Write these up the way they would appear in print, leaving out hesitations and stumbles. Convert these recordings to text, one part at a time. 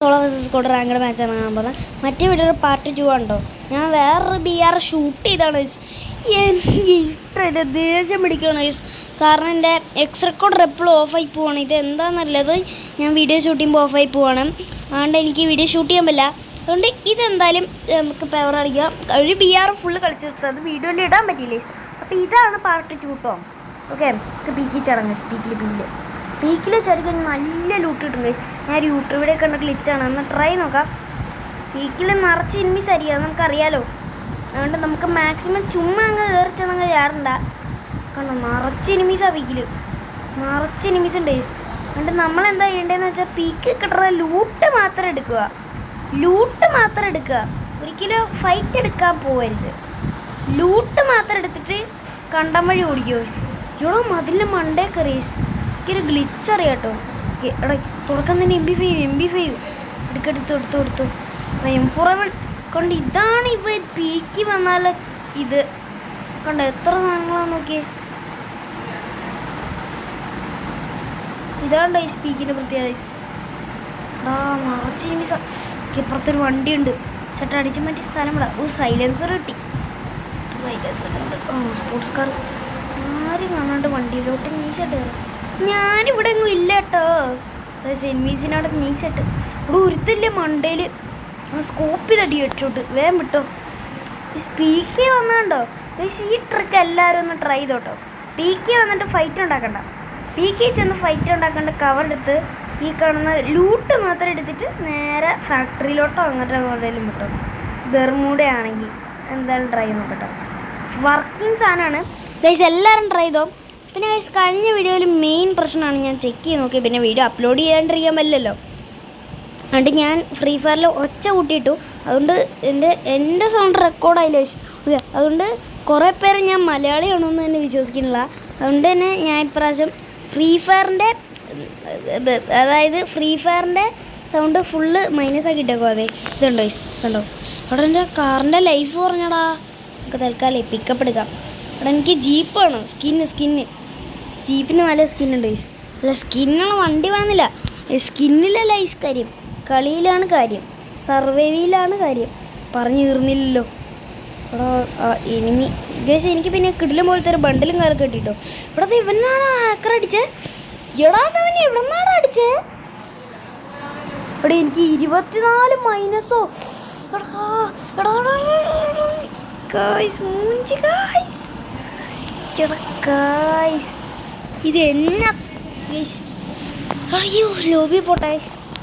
Solo versus squad ranked മാച്ചാണ് ഞാൻ പറഞ്ഞത്. മറ്റേ വീഡിയോയുടെ പാർട്ട് 2 ഉണ്ടോ. ഞാൻ വേറൊരു BR ഷൂട്ട് ചെയ്താണ്. എനിക്ക് ഇഷ്ടമില്ല, ദേഷ്യം പിടിക്കണം. കാരണം എൻ്റെ എക്സ് റെക്കോർഡർ എപ്പോഴും ഓഫായി പോവാണ്. ഇത് എന്താണെന്നല്ലത്, ഞാൻ വീഡിയോ ഷൂട്ട് ചെയ്യുമ്പോൾ ഓഫായി പോവാണ്. അതുകൊണ്ട് എനിക്ക് വീഡിയോ ഷൂട്ട് ചെയ്യാൻ പറ്റില്ല. അതുകൊണ്ട് ഇതെന്തായാലും നമുക്ക് പവർ അടിക്കാം. ഒരു BR ഫുള്ള് കളിച്ച് അത് വീഡിയോയിൽ ഇടാൻ പറ്റിയില്ലേ. അപ്പോൾ ഇതാണ് പാർട്ട് 2 കേട്ടോ. ഓക്കെ, നമുക്ക് പീക്കിൽ ചടങ്ങ്. പീക്കിൽ ചടിക്കാൻ നല്ല ലൂട്ട് കിട്ടും ഗൈസ്. ഞാൻ ഒരു യൂട്യൂബിലെ കണ്ട ഗ്ലിച്ചാണ്, ഒന്ന് ട്രൈ നോക്കാം. പീക്കിൽ നിറച്ച് ഇനിമീസ് ആയിരിക്കും, അത് നമുക്കറിയാലോ. അതുകൊണ്ട് നമുക്ക് മാക്സിമം ചുമ്മാ അങ്ങ് കയറിച്ചെന്നങ്ങ് ചാടണ്ട. കണ്ടോ, നിറച്ച് ഇനിമീസാണ് പീക്കിൽ, നിറച്ച് ഇനിമീസ് ഉണ്ട് ഗൈസ്. അതുകൊണ്ട് നമ്മളെന്താ ചെയ്യേണ്ടതെന്ന് വെച്ചാൽ പീക്കിൽ കിട്ടുന്ന ലൂട്ട് മാത്രം എടുക്കുക. ഒരിക്കലും ഫൈറ്റ് എടുക്കാൻ പോകരുത്. ലൂട്ട് മാത്രം എടുത്തിട്ട് കണ്ടം വഴി ഓടിക്കുക ഗൈസ്. ഇവിടെ മതിലിൻ്റെ മണ്ടേ കയറിയേസ്. എനിക്കൊരു ഗ്ലിച്ച് അറിയാം കേട്ടോ. എടാ തുടക്കം തന്നെ MP5 എടുത്തു M4 കൊണ്ട്. ഇതാണ് ഇപ്പോൾ പീക്ക് വന്നാൽ ഇത് കണ്ടോ, എത്ര സാധനങ്ങളാണെന്ന് നോക്കിയേ. ഇതാണ് ഈ പീക്കിൻ്റെ പ്രത്യേകത. നിറച്ച് ഇനിമീസ്. ഇപ്പുറത്തൊരു വണ്ടിയുണ്ട്. ചേട്ടാ അടിച്ചു മാറ്റി സ്ഥലം വിടാം. സൈലൻസർ കിട്ടി. സൈലൻസറുണ്ട്. Sports car. ആരും കാണാണ്ട് വണ്ടിയിലോട്ട് നീച്ചായിട്ട് കയറാം. ഞാനിവിടെ എങ്ങും ഇല്ല കേട്ടോ. സെൻമീസിനോട് നീച്ചായിട്ട് ഇവിടെ ഉരുത്തില്ലേ മണ്ടയിൽ. സ്കോപ്പ് തടി അടിച്ചോട്ട് വേഗം വിട്ടോ. പീക്കി വന്നാണ്ടോ ഈ ട്രിക്ക് എല്ലാവരും ഒന്ന് ട്രൈ ചെയ്തോട്ടോ. പീക്കി വന്നിട്ട് ഫൈറ്റ് ഉണ്ടാക്കണ്ട. പീക്കി ചെന്ന് ഫൈറ്റ് ഉണ്ടാക്കേണ്ട കവർ എടുത്ത് ഈ കാണുന്ന ലൂട്ട് മാത്രം എടുത്തിട്ട് നേരെ ഫാക്ടറിയിലോട്ടോ അങ്ങോട്ടെങ്കിലും വിട്ടോ. ബെർമൂഡ ആണെങ്കിൽ എന്തായാലും ട്രൈ നോക്കട്ടോ. വർക്കിംഗ് സാധനമാണ് ഗൈസ്, എല്ലാവരും ട്രൈ ചെയ്തോ. പിന്നെ ഗൈസ് കഴിഞ്ഞ വീഡിയോയിൽ മെയിൻ പ്രശ്നമാണ് ഞാൻ ചെക്ക് ചെയ്ത് നോക്കി. പിന്നെ വീഡിയോ അപ്ലോഡ് ചെയ്യാണ്ടിരിക്കാൻ പറ്റില്ലല്ലോ. അതുകൊണ്ട് ഞാൻ ഫ്രീ ഫയറിൽ ഒച്ച കൂട്ടിയിട്ടു. അതുകൊണ്ട് എൻ്റെ സൗണ്ട് റെക്കോർഡായില്ല ഗൈസ്. ഓക്കെ, അതുകൊണ്ട് കുറേ പേര് ഞാൻ മലയാളിയാണെന്ന് തന്നെ വിശ്വസിക്കുന്നില്ല. അതുകൊണ്ട് തന്നെ ഞാൻ ഇപ്രാവശ്യം ഫ്രീ ഫയറിൻ്റെ സൗണ്ട് ഫുള്ള് മൈനസാക്കി ഇട്ടേക്കോ. അതെ ഇതുണ്ടോ ഗൈസ്, കണ്ടോ അവിടെ എൻ്റെ കാറിൻ്റെ ലൈഫ് പറഞ്ഞടാ. നമുക്ക് തൽക്കാലം പിക്കപ്പ് എടുക്കാം. അവിടെ എനിക്ക് ജീപ്പാണ് സ്കിന്ന് ജീപ്പിന് നല്ല സ്കിന്നുണ്ട് ഗൈസ്. അല്ല, സ്കിന്നുള്ള വണ്ടി വേണമെന്നില്ല, സ്കിന്നിലല്ല ഗൈസ് കാര്യം, കളിയിലാണ് കാര്യം, സർവൈവിലാണ് കാര്യം. പറഞ്ഞു തീർന്നില്ലല്ലോ. അവിടെ എനിമി ഗൈസ്. എനിക്ക് പിന്നെ കിടിലം പോലത്തെ ഒരു ബണ്ടിലും കാലൊക്കെ കിട്ടിട്ടോ. ഇവിടെ ഇവനാണ് ഹാക്കർ അടിച്ചത്. എടാവൻ എവിടെന്നാണ് അടിച്ചേ? ഇവിടെ എനിക്ക് 24 മൈനസോ. ഇത് എന്നാ ഗൈസ്. അയ്യോ, ലോബി പോട്ടെ.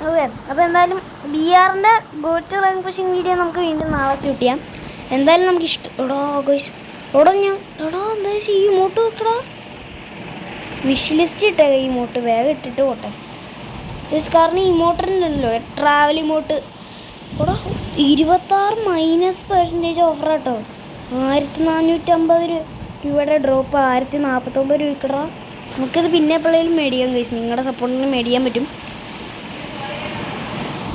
ഓക്കെ, അപ്പോൾ എന്തായാലും BRൻ്റെ ഗോറ്റ് റാങ്ക് പുഷിംഗ് വീഡിയോ നമുക്ക് വീണ്ടും നാളെ ഷൂട്ട് ചെയ്യാം. എന്തായാലും നമുക്ക് ഇഷ്ടം. എടാ ഗൈസ്, എന്താ ഈ മോട്ട് വെക്കടാ. വിഷ് ലിസ്റ്റ് ഇട്ടേ ഈ മോട്ട് വേഗം ഇട്ടിട്ട് പോട്ടെ ഗൈസ്. കാരണം ഈ മോട്ടറിനുണ്ടല്ലോ ട്രാവൽ ഇമോട്ട്. എടാ 26% ഓഫറാട്ടോ. 1450 രൂപയുടെ ഡ്രോപ്പ് 1049 രൂപയ്ക്കടാ. നമുക്കിത് പിന്നെ എപ്പോഴേലും മേടിക്കാം ഗൈസ്. നിങ്ങളുടെ സപ്പോർട്ടിന് മേടിക്കാൻ പറ്റും.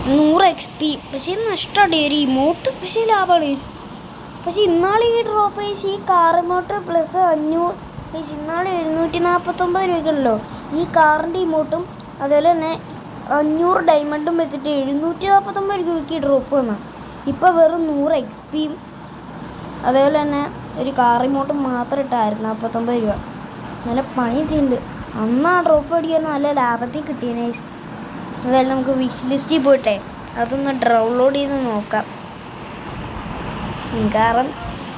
100 XP. പക്ഷേ നഷ്ടമാണ് ഒരു ഇമോട്ട്. പക്ഷേ ലാഭമാണ് ഗൈസ്. പക്ഷേ ഇന്നാൾ ഈ ഡ്രോപ്പ് ഗൈസ്, ഈ കാർ ഇമോട്ട് പ്ലസ് 500 ഗൈസ്. ഇന്നാൾ 749 രൂപയ്ക്കുണ്ടല്ലോ ഈ കാറിൻ്റെ ഇമോട്ടും അതുപോലെ തന്നെ 500 ഡയമണ്ടും വെച്ചിട്ട് 749 രൂപയ്ക്ക് ഡ്രോപ്പ് വന്നാൽ ഇപ്പോൾ വെറും 100 XPയും അതേപോലെ തന്നെ ഒരു കാർ ഇമോട്ടും മാത്രം ഇട്ട് 1049 രൂപ. നല്ല പണി കിട്ടിയിട്ടുണ്ട്. അന്ന് ആ ഡ്രോപ്പ് അടിക്കാൻ നല്ല ലാഭത്തിൽ കിട്ടിയ നൈസ്. അതായത് നമുക്ക് വിഷ് ലിസ്റ്റിൽ പോയിട്ടെ അതൊന്ന് ഡൗൺലോഡ് ചെയ്ത് നോക്കാം. കാരണം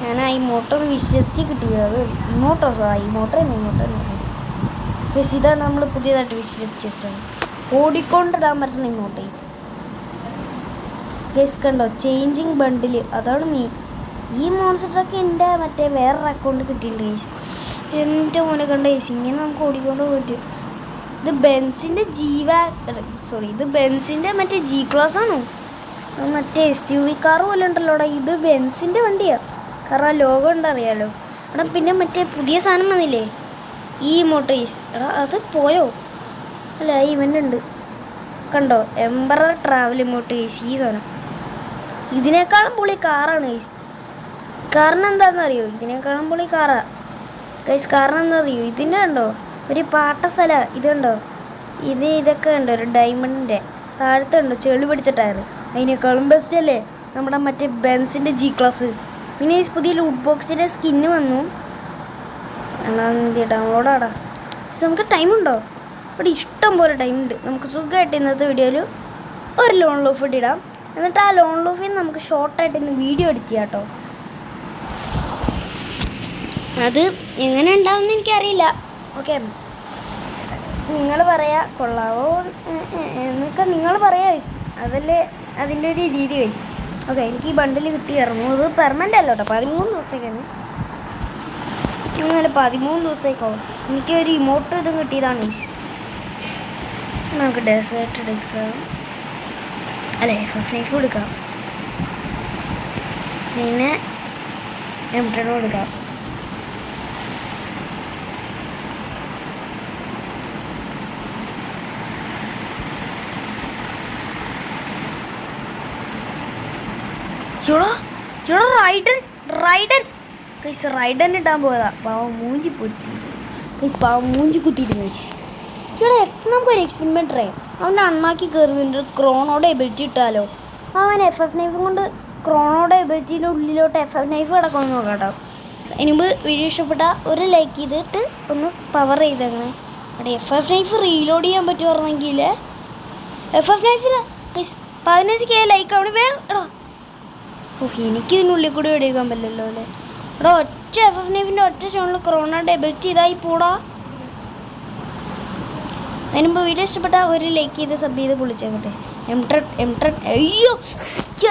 ഞാൻ ആ ഇമോട്ടൊന്ന് വിഷ് ലിസ്റ്റിൽ കിട്ടിയത്. അത് ഇമോട്ടോ പക്ഷേ ഇതാണ് നമ്മൾ പുതിയതായിട്ട് വിഷ് ലിസ്റ്റ് ഓടിക്കൊണ്ടിടാൻ പറ്റുന്ന ഇമോട്ടൈസ് ഗൈസ്. കണ്ടോ ചേഞ്ചിങ് ബണ്ടിൽ, അതാണ് മെയിൻ. ഈ മോൺസ്റ്ററൊക്കെ എൻ്റെ മറ്റേ വേറൊരു അക്കൗണ്ട് കിട്ടിയിട്ടുണ്ട് ഗൈസ്. എൻ്റെ മോനെ കണ്ട ഗൈസ്, ഇങ്ങനെ നമുക്ക് ഓടിക്കൊണ്ട് പോയിട്ട്. ഇത് ബെൻസിൻ്റെ ഇത് ബെൻസിൻ്റെ മറ്റേ G ക്ലാസ് ആണോ, മറ്റേ SUV കാർ പോലെ ഉണ്ടല്ലോടാ. ഇത് ബെൻസിൻ്റെ വണ്ടിയാണ്. കാരണം ലോഗോ ഉണ്ടറിയാലോ. എടാ പിന്നെ മറ്റേ പുതിയ സാധനം വന്നില്ലേ ഈ മോട്ടോയ്സ്. എടാ അത് പോയോ? അല്ല, ഇവൻ്റുണ്ട് കണ്ടോ, എംബറർ ട്രാവൽ മോട്ടോയ്സ്. ഈ സാധനം ഇതിനേക്കാളും പൊളി കാറാണ് ഗൈസ്. കാരണം എന്താണെന്നറിയോ, ഇതിനേക്കാളും പൊളി കാറാണ് ഗൈസ്. കാരണം എന്താ അറിയോ, ഇതിൻ്റെ കണ്ടോ ഒരു പാട്ട സ്ഥലം. ഇതുണ്ടോ ഇതൊക്കെ ഉണ്ടോ ഒരു ഡയമണ്ടിൻ്റെ. താഴത്തെ ഉണ്ടോ ചെളി പിടിച്ച ടയർ, അതിനേക്കാളും ബെസ്റ്റ് അല്ലേ നമ്മുടെ മറ്റേ ബെൻസിൻ്റെ ജി ക്ലാസ്. പിന്നെ ഈ പുതിയ ലൂട്ട് ബോക്സിൻ്റെ സ്കിന്ന് വന്നു. ഡൗൺലോഡ് ആടാ. നമുക്ക് ടൈമുണ്ടോ? ഇവിടെ ഇഷ്ടം പോലെ ടൈമുണ്ട്. നമുക്ക് സുഖമായിട്ട് ഇന്നത്തെ വീഡിയോയിൽ ഒരു ലോൺ ലൂഫ് ഇടാം. എന്നിട്ട് ആ ലോൺ ലൂഫിൽ നിന്ന് നമുക്ക് ഷോർട്ടായിട്ട് ഇന്ന് വീഡിയോ എഡിറ്റ് ചെയ്യാം കേട്ടോ. അത് എങ്ങനെ ഉണ്ടാവുമെന്ന് എനിക്കറിയില്ല. ഓക്കെ, നിങ്ങൾ പറയാ കൊള്ളാവോ എന്നൊക്കെ നിങ്ങൾ പറയാ വയസ്സ്, അതല്ലേ അതിൻ്റെ ഒരു രീതി വയസ്സ്. ഓക്കെ, എനിക്ക് ഈ ബണ്ടിൽ കിട്ടിയായിരുന്നു. അത് പെർമനൻ്റ് അല്ല കേട്ടോ, 13 ദിവസത്തേക്കാണ്. എന്നാലും 13 ദിവസത്തേക്കോ എനിക്കൊരു ഇമോട്ട് ഇതും കിട്ടിയതാണ് വയസ്സ്. നമുക്ക് ഡെസേർട്ട് എടുക്കാം, അല്ലേ FF9 എടുക്കാം, പിന്നെ M10 എടുക്കാം. റൈഡൻ ഇട്ടാൻ പോയതാ. പാവം മൂഞ്ചി പൊത്തി പാവം മൂഞ്ചി കുത്തിയിട്ട് ഇവിടെ നമുക്കൊരു എക്സ്പെരിമെൻറ്റ് ട്രൈ. അവൻ്റെ അണ്ണാക്കി കയറുന്നുണ്ട്. ക്രോണോടെ എബിലിറ്റി ഇട്ടാലോ. അവൻ FF9 കൊണ്ട് ക്രോണോടെ എബിലിറ്റീൻ്റെ ഉള്ളിലോട്ട് FF9 കിടക്കുമെന്ന് നോക്കാം കേട്ടോ. അതിനുമ്പ് വീഡിയോ ഇഷ്ടപ്പെട്ട ഒരു ലൈക്ക് ചെയ്തിട്ട് ഒന്ന് പവർ ചെയ്തേക്കണേ. അവിടെ FF9 റീലോഡ് ചെയ്യാൻ പറ്റുമായിരുന്നെങ്കിൽ FF9 15K ലൈക്ക് അവിടെ വേഗം എടാ. എനിക്കിതിനുള്ളിൽ കൂടി വെടിവെക്കാൻ പറ്റില്ലല്ലോ അല്ലേ. എടാ ഒറ്റ FF9 ഒറ്റ ഷോണിൽ ക്രോണോടെ എബിലിറ്റി ഇതായി പോടാ. അതിനുമ്പോൾ വീഡിയോ ഇഷ്ടപ്പെട്ട ഒരു ലൈക്ക് ചെയ്ത് സബ് ചെയ്ത് പൊളിച്ചേക്കട്ടെ. M10 അയ്യോ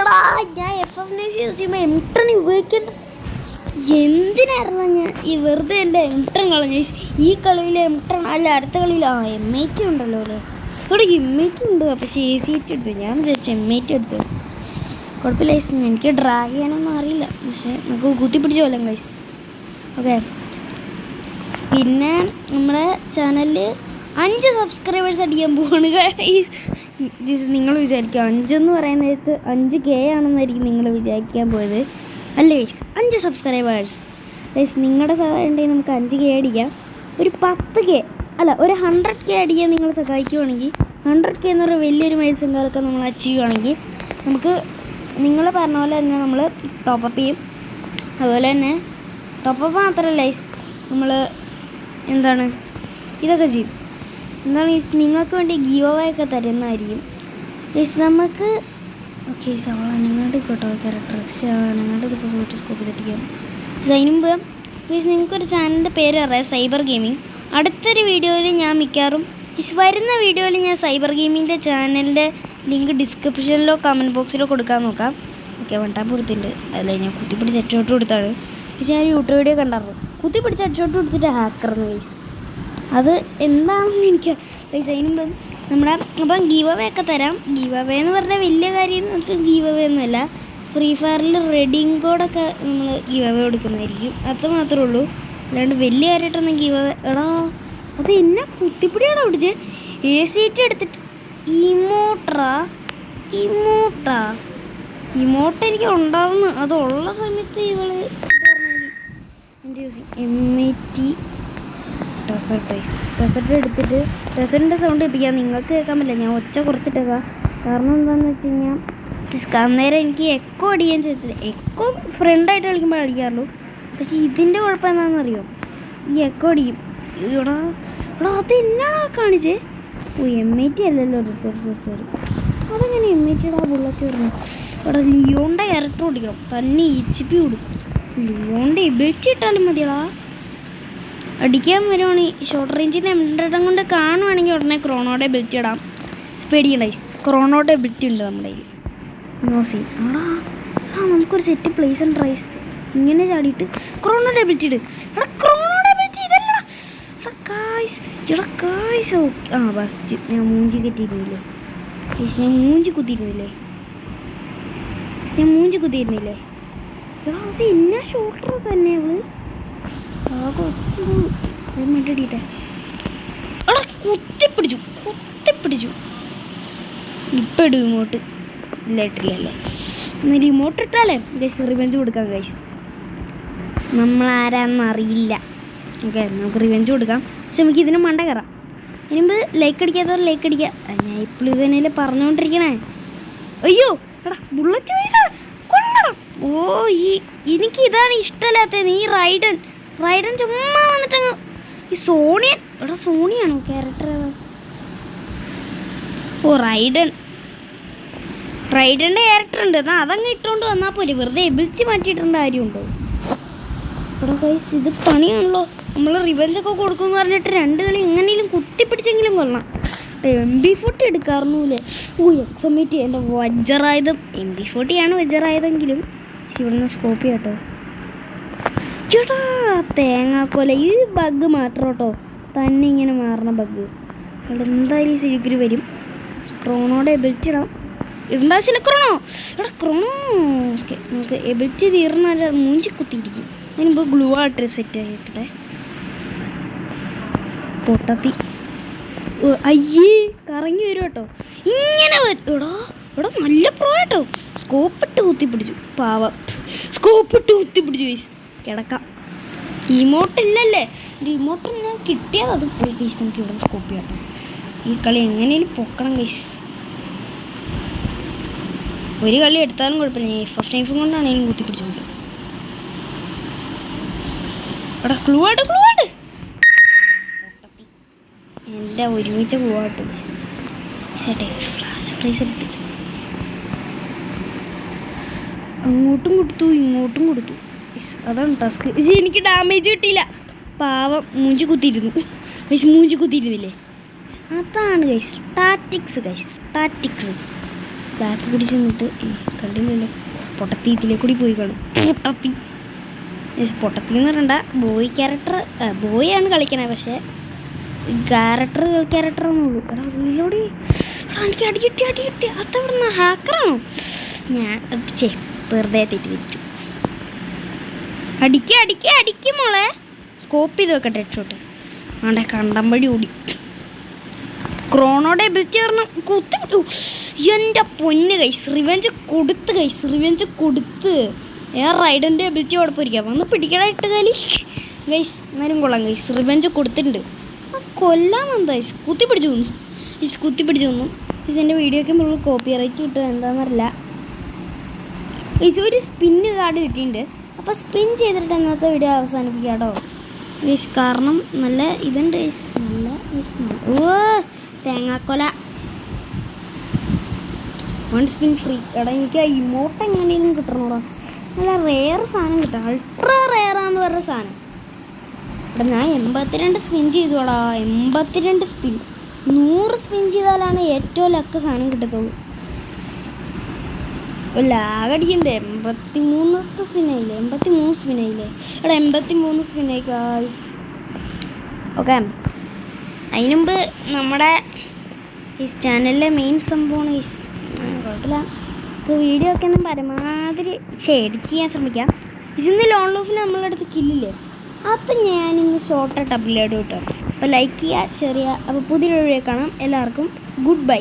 എടാ, ഞാൻ FF9 യൂസ് ചെയ്യുമ്പോൾ M10 ഉപയോഗിക്കേണ്ട എന്തിനായിരുന്നു ഞാൻ ഈ വെറുതെ എൻ്റെ M10 കളഞ്ഞു. ഈ കളിയിൽ M10 അല്ല, അടുത്ത കളിയിൽ M8 ഉണ്ടല്ലോ അല്ലേ. ഇവിടെ M8 ഉണ്ട്, പക്ഷേ AC എടുത്തു. ഞാൻ വിചാരിച്ചു M8 എടുത്തു. കുഴപ്പമില്ല ഗൈസ്, എനിക്ക് ഡ്രാഗ് ചെയ്യാനൊന്നും അറിയില്ല, പക്ഷേ നമുക്ക് കുത്തിപ്പിടിച്ച് കൊല്ലാം ഗൈസ്. ഓക്കെ, പിന്നെ നമ്മുടെ ചാനലിൽ 5 സബ്സ്ക്രൈബേഴ്സ് അടിക്കാൻ പോവാണ് ഗൈസ്. നിങ്ങൾ വിചാരിക്കുക 5 എന്ന് പറയുന്ന നേരത്ത് 5K ആണെന്നായിരിക്കും നിങ്ങൾ വിചാരിക്കാൻ പോയത്. അല്ല ഗൈസ്, 5 സബ്സ്ക്രൈബേഴ്സ് ഗൈസ്. നിങ്ങളുടെ സഹായം ഉണ്ടെങ്കിൽ നമുക്ക് 5K അടിക്കാം. ഒരു 10K അല്ല, ഒരു 100K അടിക്കാൻ നിങ്ങൾ സഹായിക്കുവാണെങ്കിൽ, 100K എന്നൊരു വലിയൊരു മൈൽസ്റ്റോണൊക്കെ നമ്മൾ അച്ചീവ് ചെയ്യുകയാണെങ്കിൽ നമുക്ക് നിങ്ങൾ പറഞ്ഞ പോലെ തന്നെ നമ്മൾ ടോപ്പപ്പ് ചെയ്യും. അതുപോലെ തന്നെ ടോപ്പപ്പ് മാത്രമല്ല ഗൈസ്, നമ്മൾ എന്താണ് ഇതൊക്കെ ചെയ്യും. എന്താണ് ഗൈസ്, നിങ്ങൾക്ക് വേണ്ടി ഗീവ് അവേ ഒക്കെ തരുന്നതായിരിക്കും ഗൈസ്. നമുക്ക് ഓക്കെ സവാള നിങ്ങളുടെ കേട്ടോ ക്യാരക്ടർ, പക്ഷേ നിങ്ങളുടെ ഇപ്പോൾ സൂട്ട് സ്കോപ്പ് ചെയ്തിട്ടിരിക്കുകയാണ്. അതിന് മുമ്പ് ഗൈസ് നിങ്ങൾക്കൊരു ചാനലിൻ്റെ പേര് അറിയാം, സൈബർ ഗെയിമിംഗ്. അടുത്തൊരു വീഡിയോയിൽ ഞാൻ മിക്കവാറും വരുന്ന വീഡിയോയിൽ ഞാൻ സൈബർ ഗെയിമിൻ്റെ ചാനലിൻ്റെ ലിങ്ക് ഡിസ്ക്രിപ്ഷനിലോ കമൻറ്റ് ബോക്സിലോ കൊടുക്കാൻ നോക്കാം. ഓക്കെ, വണ്ടാൻ പുറത്തുണ്ട്. അല്ല, ഞാൻ കുത്തിപ്പിടിച്ച് ഹെഡ്ഷോട്ട് കൊടുത്താണ്. പക്ഷേ ഞാൻ യൂട്യൂബ് വീഡിയോ കണ്ടായിരുന്നു, കുത്തിപ്പിടിച്ച് ഹെഡ്ഷോട്ട് കൊടുത്തിട്ട് ഹാക്കർന്ന് ഗൈസ്. അത് എന്താണെന്ന് എനിക്ക് ഗൈസ്. അതിനുമ്പം നമ്മുടെ അപ്പം ഗീവ് അവേ ഒക്കെ തരാം. ഗീവ് അവേ എന്ന് പറഞ്ഞാൽ വലിയ കാര്യം ഗീവ് അവേ ഒന്നുമല്ല. ഫ്രീ ഫയറിൽ റെഡിങ് കോഡൊക്കെ നമ്മൾ ഗീവ് അവേ കൊടുക്കുന്നതായിരിക്കും, അത് മാത്രമേ ഉള്ളൂ. അല്ലാണ്ട് വലിയ കാര്യമായിട്ടൊന്നും ഗീവ് അവേ. എടാ അത് എന്നെ കുത്തിപ്പിടിയാണോ പിടിച്ച് AC എടുത്തിട്ട് ഇമോട്ട് എനിക്ക് ഉണ്ടാവുന്നു. അതുള്ള സമയത്ത് ഇവള് എൻ്റെ M80 ഡെസേർട്ട് എടുത്തിട്ട് ഡെസേർട്ടിൻ്റെ സൗണ്ട് കേൾപ്പിക്കാം. നിങ്ങൾക്ക് കേൾക്കാൻ പറ്റില്ല, ഞാൻ ഒച്ച കുറച്ചിട്ടേക്കാം. കാരണം എന്താണെന്ന് വെച്ച് കഴിഞ്ഞാൽ അന്നേരം എനിക്ക് എക്കോ അടിക്കാൻ ചെയ്തില്ല. എക്കോ ഫ്രണ്ടായിട്ട് കളിക്കുമ്പോൾ അടിക്കാറുള്ളൂ, പക്ഷേ ഇതിൻ്റെ കുഴപ്പം എന്താണെന്നറിയോ, ഈ എക്കോ അടിക്കും. എടാ അത് എന്നാടാ കാണിച്ചേ. M80 അല്ലല്ലോ, സോറി. അതെങ്ങനെ M80 ബുള്ളറ്റ് പറഞ്ഞു. ഇവിടെ ലിയോണിൻ്റെ ക്യാരക്ടർ ഓടിക്കണം, തന്നെ HP കൊടുക്കും. ലിയോണിൻ്റെ എബിലിറ്റി ഇട്ടാലും മതിയടാ. അടിക്കാൻ വരുവാണെങ്കിൽ ഷോർട്ട് റേഞ്ചിൻ്റെ M10 കൊണ്ട് കാണുവാണെങ്കിൽ ഉടനെ ക്രോണോയുടെ എബിലിറ്റി ഇടാം. പേടിക്കണ്ടൈസ്, ക്രോണോയുടെ എബിലിറ്റി ഉണ്ട് നമ്മുടെ കയ്യിൽ. No scene. നമുക്കൊരു സെറ്റ് പ്ലേസ് ആൻഡ് റൈസ് ഇങ്ങനെ ചാടിയിട്ട് ക്രോണോയുടെ എബിലിറ്റി ഇട്. ക്രോണോയുടെ എബിലിറ്റി ഇതല്ല കായ്സ്. ഫസ്റ്റ് ഞാൻ മൂഞ്ചി കെട്ടിയിരുന്നില്ലേ, ഞാൻ മൂഞ്ചി കുത്തിയിരുന്നില്ലേ. അത് എന്നാ ഷൂട്ടർ തന്നെ അവള് മട്ടിട്ടെ. കുത്തിപ്പിടിച്ചു. ഇപ്പം ഇടും ഇങ്ങോട്ട്. ഇട്ടില്ലല്ലേ, എന്നാൽ റിമോട്ട് ഇട്ടാലേ ഗൈസ് റിവെഞ്ച് കൊടുക്കാം ഗൈസ്. നമ്മളാരാന്നറിയില്ല. ഓക്കെ, നമുക്ക് റിവെഞ്ച് കൊടുക്കാം. പക്ഷെ നമുക്ക് ഇതിന് മണ്ട കയറാം. ഇനിമ്പ് ലൈക്ക് അടിക്കാത്തവർ ലൈക്ക് അടിക്കുക. ഞാൻ ഇപ്പോഴും ഇത് തന്നെയല്ലേ പറഞ്ഞുകൊണ്ടിരിക്കണേ. അയ്യോ എടാ ബുള്ളറ്റ് പൈസ കൊള്ളണം. ഓ എനിക്ക് ഇതാണ് ഇഷ്ടമല്ലാത്തത്. ഈ റൈഡൻ ചുമ്മാ വന്നിട്ടങ്ങ് ഈ സോണിയൻ. എടാ സോണിയാണോ ക്യാരക്ടർ? ഓ റൈഡൻ്റെ ക്യാരക്ടർ ഉണ്ട്. എന്നാൽ അതങ്ങ് ഇട്ടുകൊണ്ട് വന്നാൽ പോരെ, വെറുതെ എബിളിച്ച് മാറ്റിയിട്ടേണ്ട കാര്യമുണ്ടോ? എടാ ഗൈസ് ഇത് പണിയാണല്ലോ. നമ്മൾ റിവെഞ്ചൊക്കെ കൊടുക്കുമെന്ന് പറഞ്ഞിട്ട് 2 കളി എങ്ങനെയും കുത്തിപ്പിടിച്ചെങ്കിലും കൊള്ളാം. MP40 എടുക്കാറുന്നില്ലേ? ഓ എക്സമേറ്റ് എൻ്റെ വജ്രായുധം. MP40 ആണ് വജ്രായുധമെങ്കിലും ഇവിടുന്ന് സ്കോപ്പ് കേട്ടോ. ചേട്ടാ തേങ്ങാക്കോല ഈ ബഗ് മാത്രം കേട്ടോ, തന്നെ ഇങ്ങനെ മാറണ ബഗ്. അവിടെ എന്തായാലും ഈ സിലിക്കര് വരും. ക്രോണോടെ എബിലിറ്റി ഇടാം. ഇടണ്ടാവശ്യമില്ല ക്രോണോ. എടാ ക്രോണോ ഓക്കെ. നമുക്ക് എബിലിറ്റി തീർന്നാൽ മൂഞ്ചി കുത്തിയിരിക്കും. അതിനുമ്പോൾ ഗ്ലൂ ആയിട്ട് സെറ്റ് ആയിക്കട്ടെ. പൊട്ടത്തി അയ്യേ കറങ്ങി വരും കേട്ടോ. ഇങ്ങനെ വരും. എടാ നല്ല പ്രോ കേട്ടോ. സ്കോപ്പിട്ട് കുത്തിപ്പിടിച്ചു പാവം. സ്കോപ്പിട്ട് കുത്തിപ്പിടിച്ചു ഗൈസ്. കിടക്കാം. ഇമോട്ടില്ലല്ലേ? ഇമോട്ട് ഞാൻ കിട്ടിയത് അത് പോയി ഗൈസ്. നമുക്ക് ഇവിടെ സ്കോപ്പ് ചെയ്യാം കേട്ടോ. ഈ കളി എങ്ങനെയും പൊക്കണം ഗൈസ്. ഒരു കളി എടുത്താലും കുഴപ്പമില്ല. ഞാൻ ഫസ്റ്റ് ടൈം കൊണ്ടാണെങ്കിലും കുത്തിപ്പിടിച്ചു പോലും. എടാ ക്ലൂ ആയിട്ട് എൻ്റെ ഒരുമിച്ച് പോവാട്ടോ ചേട്ടേ. ഫ്ലാഷ് ഫ്രൈസ് എടുത്തിട്ട് അങ്ങോട്ടും കൊടുത്തു ഇങ്ങോട്ടും കൊടുത്തു. അതാണ് ടാസ്ക്. പക്ഷേ എനിക്ക് ഡാമേജ് കിട്ടിയില്ല. പാവം മൂഞ്ചി കുത്തിയിരുന്നില്ലേ? അതാണ് ഗൈസ് ടാറ്റിക്സ്. ബാക്ക് പിടിച്ച് നിന്നിട്ട് കണ്ടില്ലല്ലോ. പൊട്ടത്തീത്തിലേ കൂടി പോയി കാണും. പൊട്ടത്തി എന്ന് പറയണ്ട. ബോയാണ് കളിക്കണേ. പക്ഷേ ക്യാരക്ടർ ഒന്നുള്ളൂ. എടാ റീലോടി. എനിക്ക് അടി കിട്ടി. അതവിടുന്ന് ഹാക്കറാണോ? ഞാൻ വെറുതെ തെറ്റിദ്ധരിച്ചു. അടിക്കും മോളെ. സ്കോപ്പ് ചെയ്ത് വെക്കട്ടെ ഹെഡ്ഷോട്ട്. ആണ്ടെ കണ്ടമ്പടി ഓടി. ക്രോണോടെ എബിലിറ്റി കാരണം കുത്തി. എൻ്റെ പൊന്ന് ഗൈസ് റിവെഞ്ച് കൊടുത്ത് റൈഡൻ്റെ എബിലിറ്റി അവിടെ പോയിരിക്കാം. വന്ന് പിടിക്കണായിട്ട് കാലി ഗൈസ്. എന്നാലും കൊള്ളാം ഗൈസ്. റിവെഞ്ച് കൊടുത്തിട്ടുണ്ട്. കൊല്ലാൻ വന്നു ഗൈസ്. കുത്തിപ്പിടിച്ചു വന്നു ഗൈസ്. എൻ്റെ വീഡിയോയ്ക്ക് മുകളിൽ കോപ്പിറൈറ്റ് കിട്ടും എന്താണെന്നറിയില്ല ഗൈസ്. ഒരു സ്പിന്ന് കാർഡ് കിട്ടിയിട്ടുണ്ട്. അപ്പോൾ സ്പിൻ ചെയ്തിട്ട് ഇന്നത്തെ വീഡിയോ അവസാനിപ്പിക്കാം കേട്ടോ ഗൈസ്. കാരണം നല്ല ഇതുണ്ട് ഗൈസ്. ഓ തേങ്ങാക്കൊല 1 സ്പിൻ ഫ്രീ. എടാ എനിക്ക് ഇമോട്ട് എങ്ങനെയും കിട്ടണോടാ. നല്ല റെയർ സാധനം കിട്ടാം. അൾട്രാ റെയറാന്ന് പറഞ്ഞ സാധനം. എടാ ഞാൻ 82 സ്പിൻ ചെയ്തോടാ. 82 സ്പിൻ. 100 സ്പിൻ ചെയ്താലാണ് ഏറ്റവും ലക്ക് സാധനം കിട്ടത്തുള്ളൂ. ലാഗടിക്കണ്ടേ? 83 സ്പിന്നായില്ലേ? 83 സ്പിന്നായില്ലേ? എടാ 83 സ്പിന്നായി ഗായ്സ്. ഓക്കെ. അതിനുമുമ്പ് നമ്മുടെ ഈ ചാനലിലെ മെയിൻ സംഭവമാണ് ഗൈസ്. കുഴപ്പമില്ല. വീഡിയോ ഒക്കെ ഒന്നും പരമാവധി എഡിറ്റ് ചെയ്യാൻ ശ്രമിക്കാം. ഇന്ന് ലോൺ ലൂഫിൽ നമ്മളുടെ അടുത്ത് കില്ലില്ലേ, അത് ഞാനിന്ന് ഷോർട്ടായിട്ട് അപ്ലോഡ് കിട്ടും. അപ്പോൾ ലൈക്ക് ചെയ്യുക, ഷെയർ ചെയ്യുക. അപ്പോൾ പുതിയൊരു വീഡിയോ കാണാം. എല്ലാവർക്കും ഗുഡ് ബൈ.